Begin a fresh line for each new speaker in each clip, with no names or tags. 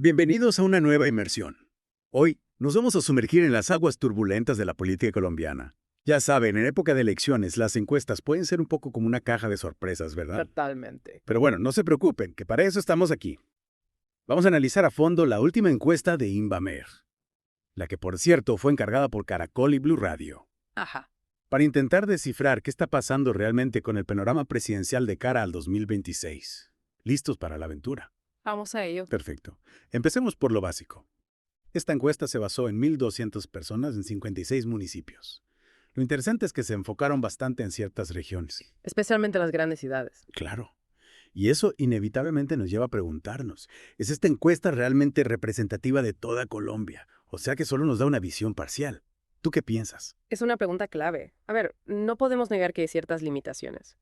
Bienvenidos a una nueva inmersión. Hoy nos vamos a sumergir en las aguas turbulentas de la política colombiana. Ya saben, en época de elecciones las encuestas pueden ser un poco como una caja de sorpresas, ¿verdad?
Totalmente.
Pero bueno, no se preocupen, que para eso estamos aquí. Vamos a analizar a fondo la última encuesta de Inbamer, la que por cierto fue encargada por Caracol y Blue Radio,
Ajá.
para intentar descifrar qué está pasando realmente con el panorama presidencial de cara al 2026. ¿Listos para la aventura?
Vamos a ello.
Perfecto. Empecemos por lo básico. Esta encuesta se basó en 1,200 personas en 56 municipios. Lo interesante es que se enfocaron bastante en ciertas regiones.
Especialmente las grandes ciudades.
Claro. Y eso inevitablemente nos lleva a preguntarnos, ¿es esta encuesta realmente representativa de toda Colombia? O sea que solo nos da una visión parcial. ¿Tú qué piensas?
Es una pregunta clave. A ver, no podemos negar que hay ciertas limitaciones.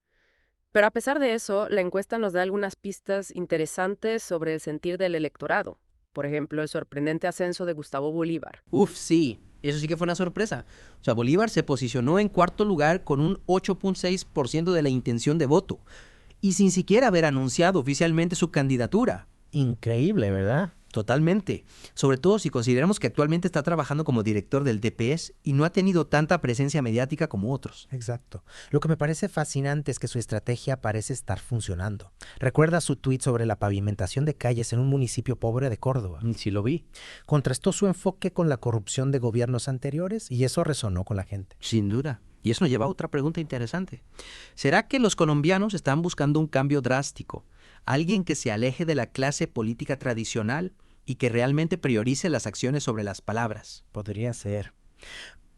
Pero a pesar de eso, la encuesta nos da algunas pistas interesantes sobre el sentir del electorado. Por ejemplo, el sorprendente ascenso de Gustavo Bolívar.
Uf, sí, eso sí que fue una sorpresa. O sea, Bolívar se posicionó en cuarto lugar con un 8,6% de la intención de voto y sin siquiera haber anunciado oficialmente su candidatura.
Increíble, ¿verdad?
Totalmente. Sobre todo si consideramos que actualmente está trabajando como director del DPS y no ha tenido tanta presencia mediática como otros.
Exacto. Lo que me parece fascinante es que su estrategia parece estar funcionando. ¿Recuerda su tuit sobre la pavimentación de calles en un municipio pobre de Córdoba?
Sí lo vi.
Contrastó su enfoque con la corrupción de gobiernos anteriores y eso resonó con la gente.
Sin duda. Y eso nos lleva a otra pregunta interesante. ¿Será que los colombianos están buscando un cambio drástico? ¿Alguien que se aleje de la clase política tradicional y que realmente priorice las acciones sobre las palabras?
Podría ser.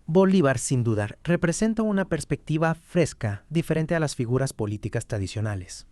Bolívar, sin dudar, representa una perspectiva fresca, diferente a las figuras políticas tradicionales.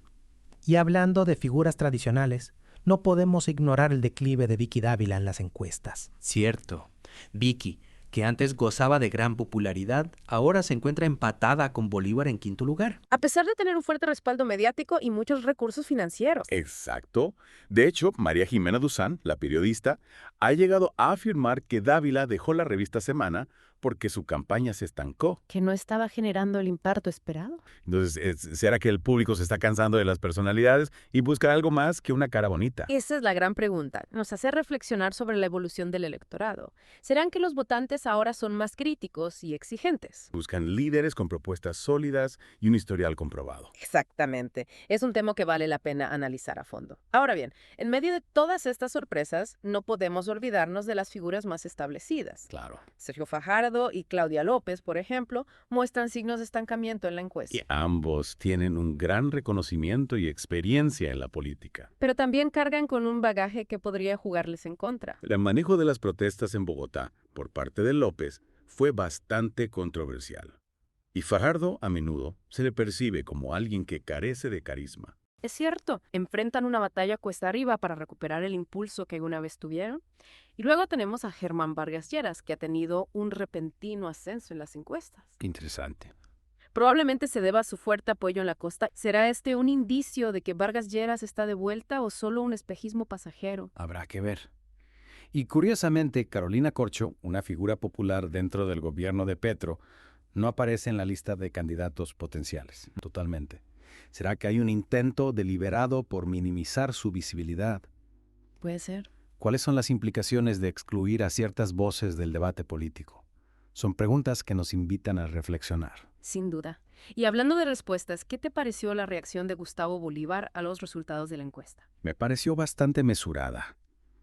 Y hablando de figuras tradicionales, no podemos ignorar el declive de Vicky Dávila en las encuestas.
Cierto. Vicky, que antes gozaba de gran popularidad, ahora se encuentra empatada con Bolívar en quinto lugar.
A pesar de tener un fuerte respaldo mediático y muchos recursos financieros.
Exacto. De hecho, María Jimena Duzán, la periodista, ha llegado a afirmar que Dávila dejó la revista Semana porque su campaña se estancó.
¿Que no estaba generando el impacto esperado?
Entonces, ¿será que el público se está cansando de las personalidades y busca algo más que una cara bonita?
Esa es la gran pregunta. Nos hace reflexionar sobre la evolución del electorado. ¿Serán que los votantes ahora son más críticos y exigentes?
Buscan líderes con propuestas sólidas y un historial comprobado.
Exactamente. Es un tema que vale la pena analizar a fondo. Ahora bien, en medio de todas estas sorpresas, no podemos olvidarnos de las figuras más establecidas.
Claro.
Sergio Fajardo y Claudia López, por ejemplo, muestran signos de estancamiento en la encuesta.
Y ambos tienen un gran reconocimiento y experiencia en la política.
Pero también cargan con un bagaje que podría jugarles en contra.
El manejo de las protestas en Bogotá por parte de López fue bastante controversial. Y Fajardo, a menudo, se le percibe como alguien que carece de carisma.
Es cierto, enfrentan una batalla cuesta arriba para recuperar el impulso que una vez tuvieron. Y luego tenemos a Germán Vargas Lleras, que ha tenido un repentino ascenso en las encuestas.
Interesante.
Probablemente se deba a su fuerte apoyo en la costa. ¿Será este un indicio de que Vargas Lleras está de vuelta o solo un espejismo pasajero?
Habrá que ver. Y curiosamente, Carolina Corcho, una figura popular dentro del gobierno de Petro, no aparece en la lista de candidatos potenciales, totalmente. ¿Será que hay un intento deliberado por minimizar su visibilidad?
Puede ser.
¿Cuáles son las implicaciones de excluir a ciertas voces del debate político? Son preguntas que nos invitan a reflexionar.
Sin duda. Y hablando de respuestas, ¿qué te pareció la reacción de Gustavo Bolívar a los resultados de la encuesta?
Me pareció bastante mesurada.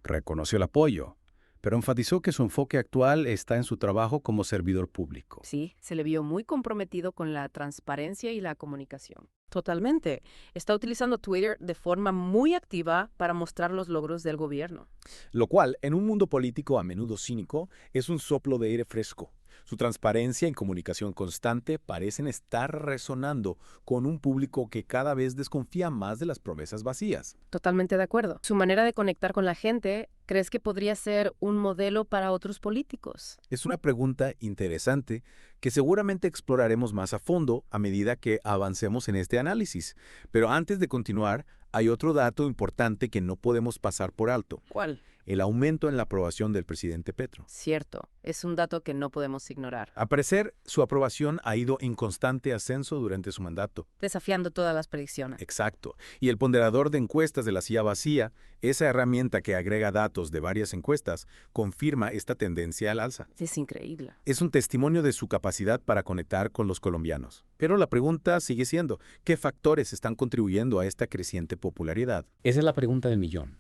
Reconoció el apoyo, pero enfatizó que su enfoque actual está en su trabajo como servidor público.
Sí, se le vio muy comprometido con la transparencia y la comunicación. Totalmente. Está utilizando Twitter de forma muy activa para mostrar los logros del gobierno.
Lo cual, en un mundo político a menudo cínico, es un soplo de aire fresco. Su transparencia y comunicación constante parecen estar resonando con un público que cada vez desconfía más de las promesas vacías.
Totalmente de acuerdo. Su manera de conectar con la gente, ¿crees que podría ser un modelo para otros políticos?
Es una pregunta interesante que seguramente exploraremos más a fondo a medida que avancemos en este análisis. Pero antes de continuar, hay otro dato importante que no podemos pasar por alto.
¿Cuál?
el aumento en la aprobación del presidente Petro.
Cierto, es un dato que no podemos ignorar,
Al parecer, su aprobación ha ido en constante ascenso durante su mandato.
desafiando todas las predicciones.
Exacto. Y el ponderador de encuestas de la silla vacía, esa herramienta que agrega datos de varias encuestas, confirma esta tendencia al alza.
Es increíble.
Es un testimonio de su capacidad para conectar con los colombianos. Pero la pregunta sigue siendo, ¿qué factores están contribuyendo a esta creciente popularidad?
Esa es la pregunta del millón.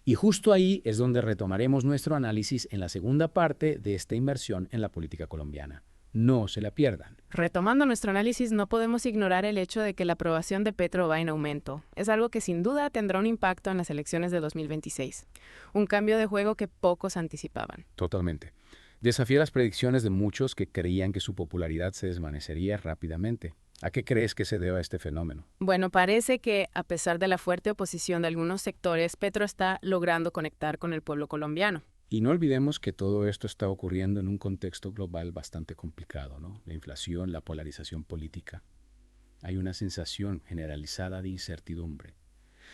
Y justo ahí es donde retomaremos nuestro análisis en la segunda parte de esta inmersión en la política colombiana. No se la pierdan.
Retomando nuestro análisis, no podemos ignorar el hecho de que la aprobación de Petro va en aumento. Es algo que sin duda tendrá un impacto en las elecciones de 2026. Un cambio de juego que pocos anticipaban.
Totalmente. Desafía las predicciones de muchos que creían que su popularidad se desvanecería rápidamente. ¿A qué crees que se deba este fenómeno?
Bueno, parece que, a pesar de la fuerte oposición de algunos sectores, Petro está logrando conectar con el pueblo colombiano.
Y no olvidemos que todo esto está ocurriendo en un contexto global bastante complicado, ¿no? La inflación, la polarización política. Hay una sensación generalizada de incertidumbre.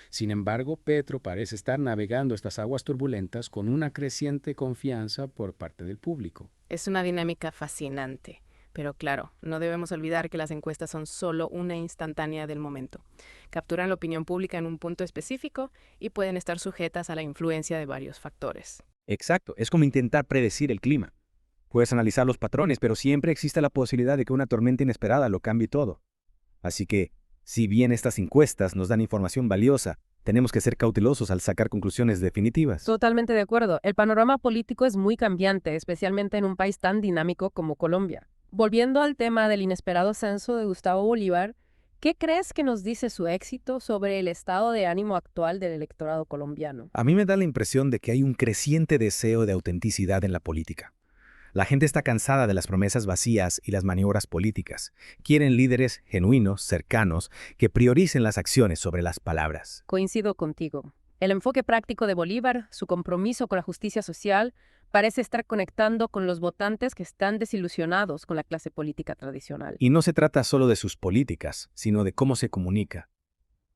Sin embargo, Petro parece estar navegando estas aguas turbulentas con una creciente confianza por parte del público.
Es una dinámica fascinante. Pero claro, no debemos olvidar que las encuestas son solo una instantánea del momento. Capturan la opinión pública en un punto específico y pueden estar sujetas a la influencia de varios factores.
Exacto, es como intentar predecir el clima. Puedes analizar los patrones, pero siempre existe la posibilidad de que una tormenta inesperada lo cambie todo. Así que, si bien estas encuestas nos dan información valiosa, tenemos que ser cautelosos al sacar conclusiones definitivas.
Totalmente de acuerdo. El panorama político es muy cambiante, especialmente en un país tan dinámico como Colombia. Volviendo al tema del inesperado ascenso de Gustavo Bolívar, ¿qué crees que nos dice su éxito sobre el estado de ánimo actual del electorado colombiano?
A mí me da la impresión de que hay un creciente deseo de autenticidad en la política. La gente está cansada de las promesas vacías y las maniobras políticas. Quieren líderes genuinos, cercanos, que prioricen las acciones sobre las palabras.
Coincido contigo. El enfoque práctico de Bolívar, su compromiso con la justicia social, parece estar conectando con los votantes que están desilusionados con la clase política tradicional.
Y no se trata solo de sus políticas, sino de cómo se comunica.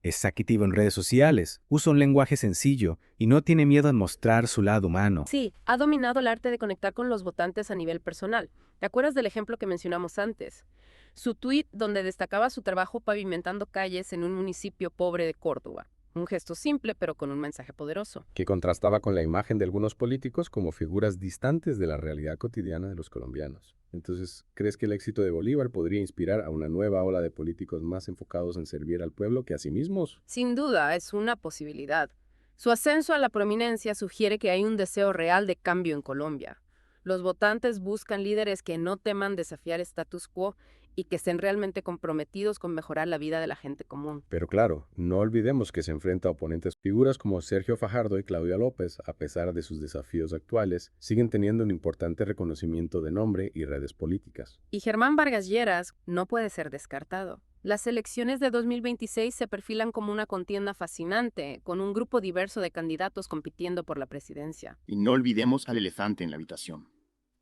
Es activo en redes sociales, usa un lenguaje sencillo y no tiene miedo en mostrar su lado humano.
Sí, ha dominado el arte de conectar con los votantes a nivel personal. ¿Te acuerdas del ejemplo que mencionamos antes? Su tuit donde destacaba su trabajo pavimentando calles en un municipio pobre de Córdoba. Un gesto simple, pero con un mensaje poderoso.
Que contrastaba con la imagen de algunos políticos como figuras distantes de la realidad cotidiana de los colombianos. Entonces, ¿crees que el éxito de Bolívar podría inspirar a una nueva ola de políticos más enfocados en servir al pueblo que a sí mismos?
Sin duda, es una posibilidad. Su ascenso a la prominencia sugiere que hay un deseo real de cambio en Colombia. Los votantes buscan líderes que no teman desafiar status quo y que estén realmente comprometidos con mejorar la vida de la gente común.
Pero claro, no olvidemos que se enfrenta a oponentes. Figuras como Sergio Fajardo y Claudia López, a pesar de sus desafíos actuales, siguen teniendo un importante reconocimiento de nombre y redes políticas.
Y Germán Vargas Lleras no puede ser descartado. Las elecciones de 2026 se perfilan como una contienda fascinante, con un grupo diverso de candidatos compitiendo por la presidencia.
Y no olvidemos al elefante en la habitación,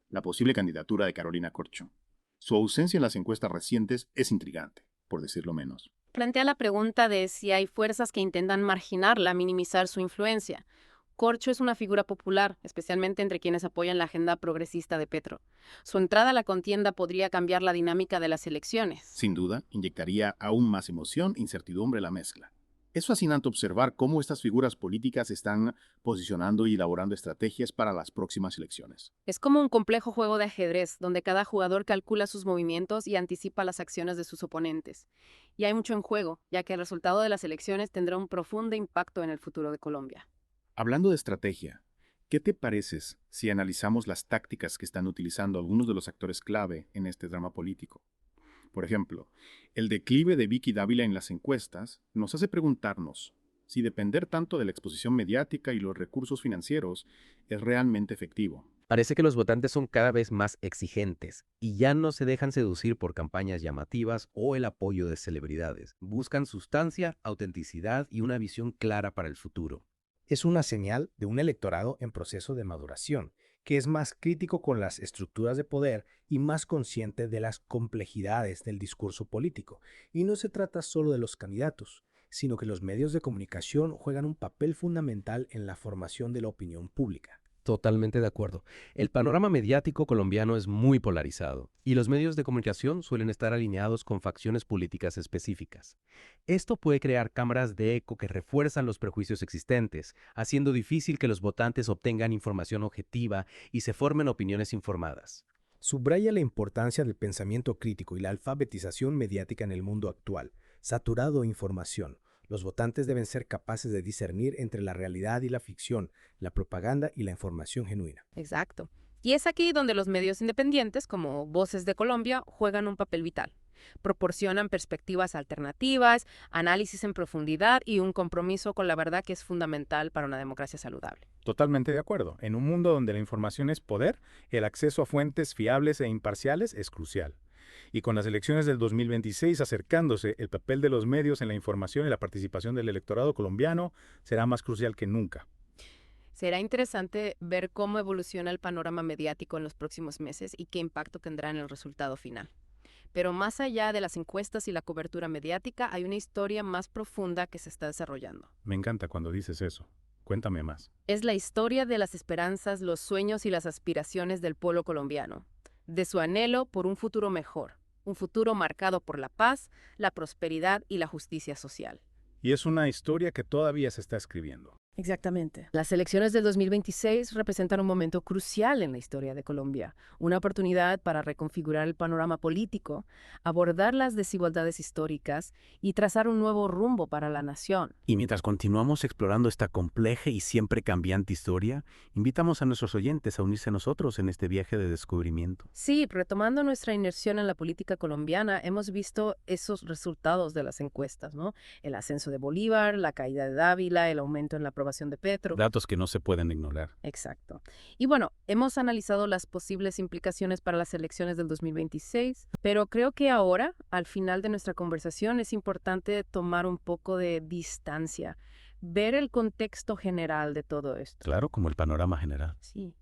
la posible candidatura de Carolina Corcho. Su ausencia en las encuestas recientes es intrigante, por decirlo menos.
Plantea la pregunta de si hay fuerzas que intentan marginarla, minimizar su influencia. Corcho es una figura popular, especialmente entre quienes apoyan la agenda progresista de Petro. Su entrada a la contienda podría cambiar la dinámica de las elecciones.
Sin duda, inyectaría aún más emoción e incertidumbre a la mezcla. Es fascinante observar cómo estas figuras políticas están posicionando y elaborando estrategias para las próximas elecciones.
Es como un complejo juego de ajedrez, donde cada jugador calcula sus movimientos y anticipa las acciones de sus oponentes. Y hay mucho en juego, ya que el resultado de las elecciones tendrá un profundo impacto en el futuro de Colombia.
Hablando de estrategia, ¿qué te parece si analizamos las tácticas que están utilizando algunos de los actores clave en este drama político? Por ejemplo, el declive de Vicky Dávila en las encuestas nos hace preguntarnos si depender tanto de la exposición mediática y los recursos financieros es realmente efectivo.
Parece que los votantes son cada vez más exigentes y ya no se dejan seducir por campañas llamativas o el apoyo de celebridades. Buscan sustancia, autenticidad y una visión clara para el futuro.
Es una señal de un electorado en proceso de maduración, que es más crítico con las estructuras de poder y más consciente de las complejidades del discurso político. Y no se trata solo de los candidatos.
sino que los medios de comunicación juegan un papel fundamental en la formación de la opinión pública.
Totalmente de acuerdo. El panorama mediático colombiano es muy polarizado y los medios de comunicación suelen estar alineados con facciones políticas específicas. Esto puede crear cámaras de eco que refuerzan los prejuicios existentes, haciendo difícil que los votantes obtengan información objetiva y se formen opiniones informadas.
Subraya la importancia del pensamiento crítico y la alfabetización mediática en el mundo actual, saturado de información. Los votantes deben ser capaces de discernir entre la realidad y la ficción, la propaganda y la información genuina.
Exacto. Y es aquí donde los medios independientes, como Voces de Colombia, juegan un papel vital. Proporcionan perspectivas alternativas, análisis en profundidad y un compromiso con la verdad que es fundamental para una democracia saludable.
Totalmente de acuerdo. En un mundo donde la información es poder, el acceso a fuentes fiables e imparciales es crucial. Y con las elecciones del 2026 acercándose, el papel de los medios en la información y la participación del electorado colombiano será más crucial que nunca.
Será interesante ver cómo evoluciona el panorama mediático en los próximos meses y qué impacto tendrá en el resultado final. Pero más allá de las encuestas y la cobertura mediática, hay una historia más profunda que se está desarrollando.
Me encanta cuando dices eso. Cuéntame más.
Es la historia de las esperanzas, los sueños y las aspiraciones del pueblo colombiano, de su anhelo por un futuro mejor, un futuro marcado por la paz, la prosperidad y la justicia social.
Y es una historia que todavía se está escribiendo.
Exactamente. Las elecciones del 2026 representan un momento crucial en la historia de Colombia, una oportunidad para reconfigurar el panorama político, abordar las desigualdades históricas y trazar un nuevo rumbo para la nación.
Y mientras continuamos explorando esta compleja y siempre cambiante historia, invitamos a nuestros oyentes a unirse a nosotros en este viaje de descubrimiento.
Sí, retomando nuestra inmersión en la política colombiana, hemos visto esos resultados de las encuestas, ¿no? El ascenso de Bolívar, la caída de Dávila, el aumento en la aprobación de Petro.
Datos que no se pueden ignorar.
Exacto. Y bueno, hemos analizado las posibles implicaciones para las elecciones del 2026, pero creo que ahora, al final de nuestra conversación, es importante tomar un poco de distancia, ver el contexto general de todo esto.
Claro, como el panorama general.
Sí.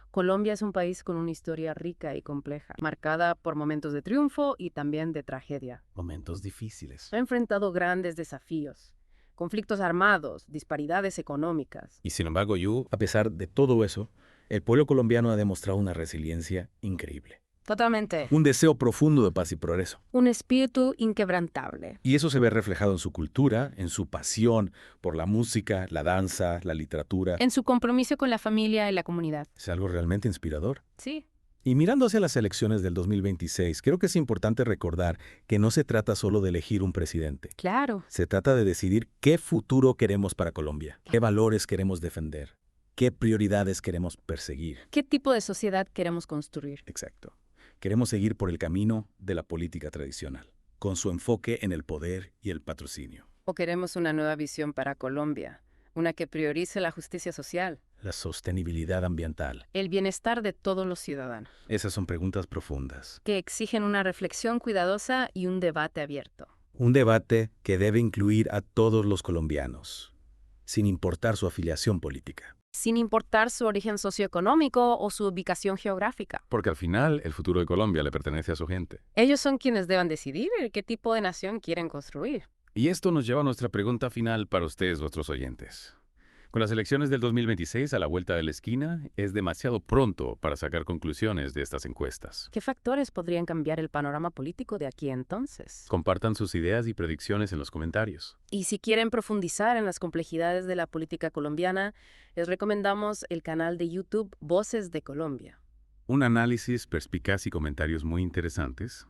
Colombia es un país con una historia rica y compleja, marcada por momentos de triunfo y también de tragedia.
Momentos difíciles.
Ha enfrentado grandes desafíos. Conflictos armados, disparidades económicas.
Y sin embargo, a pesar de todo eso, el pueblo colombiano ha demostrado una resiliencia increíble.
Totalmente.
Un deseo profundo de paz y progreso.
Un espíritu inquebrantable.
Y eso se ve reflejado en su cultura, en su pasión por la música, la danza, la literatura.
En su compromiso con la familia y la comunidad.
Es algo realmente inspirador.
Sí.
Y mirando hacia las elecciones del 2026, creo que es importante recordar que no se trata solo de elegir un presidente.
Claro.
Se trata de decidir qué futuro queremos para Colombia, qué valores queremos defender, qué prioridades queremos perseguir.
¿Qué tipo de sociedad queremos construir?
Exacto. Queremos seguir por el camino de la política tradicional, con su enfoque en el poder y el patrocinio.
¿O queremos una nueva visión para Colombia? Una que priorice la justicia social.
La sostenibilidad ambiental.
El bienestar de todos los ciudadanos.
Esas son preguntas profundas.
Que exigen una reflexión cuidadosa y un debate abierto.
Un debate que debe incluir a todos los colombianos, sin importar su afiliación política.
Sin importar su origen socioeconómico o su ubicación geográfica.
Porque al final el futuro de Colombia le pertenece a su gente.
Ellos son quienes deben decidir qué tipo de nación quieren construir.
Y esto nos lleva a nuestra pregunta final para ustedes, nuestros oyentes. Con las elecciones del 2026 a la vuelta de la esquina, es demasiado pronto para sacar conclusiones de estas encuestas.
¿Qué factores podrían cambiar el panorama político de aquí a entonces?
Compartan sus ideas y predicciones en los comentarios.
Y si quieren profundizar en las complejidades de la política colombiana, les recomendamos el canal de YouTube Voces de Colombia.
Un análisis perspicaz y comentarios muy interesantes